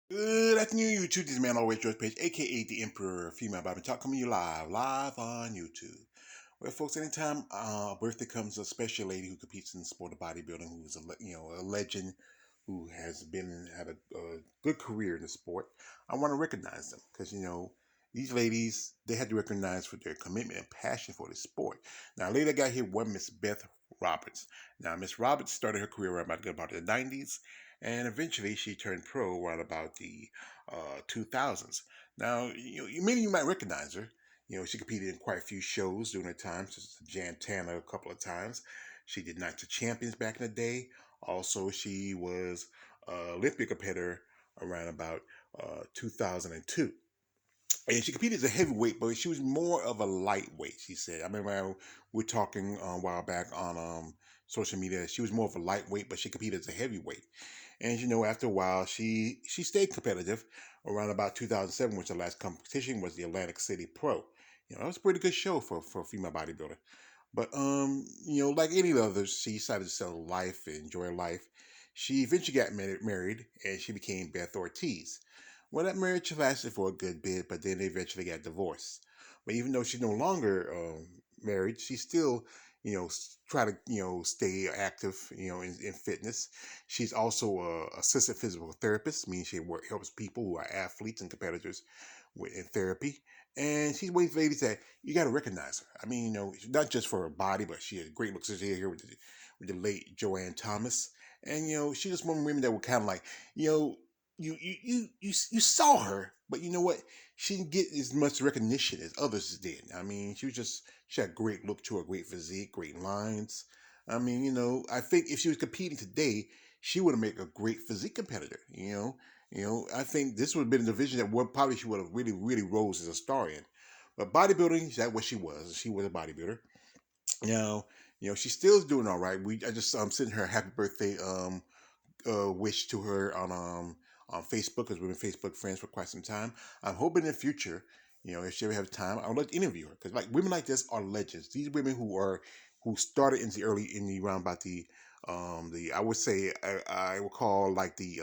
Good afternoon, YouTube. This is man always George Page, aka the Emperor Female Bible Talk, coming to you live on YouTube. Well, folks, anytime a birthday comes, a special lady who competes in the sport of bodybuilding, who is a legend, who has been had a good career in the sport, I want to recognize them because these ladies they had to recognize for their commitment and passion for the sport. Now, a lady I got here was Miss Beth Roberts. Now, Miss Roberts started her career around about the 90s, and eventually she turned pro around about the 2000s. Now, many of you might recognize her. She competed in quite a few shows during her time, such as Jan Tanner a couple of times. She did Night of Champions back in the day. Also, she was an Olympic competitor around about 2002. And she competed as a heavyweight, but she was more of a lightweight, she said. I remember we were talking a while back on social media. She was more of a lightweight, but she competed as a heavyweight. And after a while, she stayed competitive. Around about 2007, which the last competition was the Atlantic City Pro. That was a pretty good show for a female bodybuilder. But like any others, she decided to settle life and enjoy life. She eventually got married, and she became Beth Ortiz. Well, that marriage lasted for a good bit, but then they eventually got divorced. But even though she's no longer married, she still, try to, stay active, in fitness. She's also a assistant physical therapist, meaning she helps people who are athletes and competitors in therapy. And she's one of these ladies that you got to recognize her. I mean, not just for her body, but she had great looks here with the late Joanne Thomas. And she's just one of the women that were kind of like, you know, you saw her, but you know what? She didn't get as much recognition as others did. I mean, she had a great look to her, great physique, great lines. I mean, I think if she was competing today, she would have made a great physique competitor. I think this would have been a division that probably she would have really, really rose as a star in. But bodybuilding, that's what she was. She was a bodybuilder. Now, she still is doing all right. I just sent her a happy birthday wish to her on Facebook because we've been Facebook friends for quite some time. I'm hoping in the future, if she ever have time, I would like to interview her because like women like this are legends. These women who started in the around about the I would say I would call like the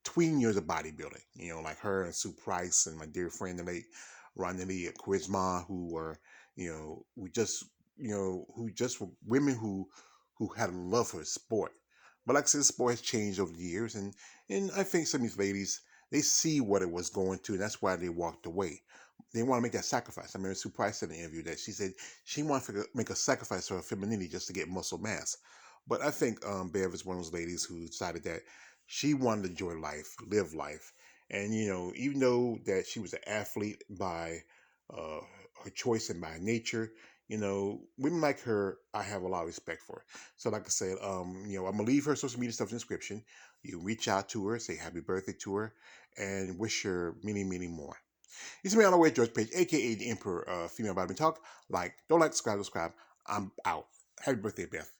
tween years of bodybuilding. Like her and Sue Price and my dear friend the late Ronnie Charisma, who were who just were women who had a love for the sport. But like I said, the sport has changed over the years, and I think some of these ladies they see what it was going to, and that's why they walked away. They want to make that sacrifice. I remember Sue Price said in an interview that she said she wanted to make a sacrifice for her femininity just to get muscle mass. But I think Bev is one of those ladies who decided that she wanted to enjoy life, live life, and even though that she was an athlete by uh, her choice and by nature, women like her, I have a lot of respect for. So, like I said, I'm gonna leave her social media stuff in the description. You reach out to her, say happy birthday to her, and wish her many, many more. This is me on the way, George Page, aka the Emperor, Female Body Talk. Don't like, subscribe. I'm out. Happy birthday, Beth.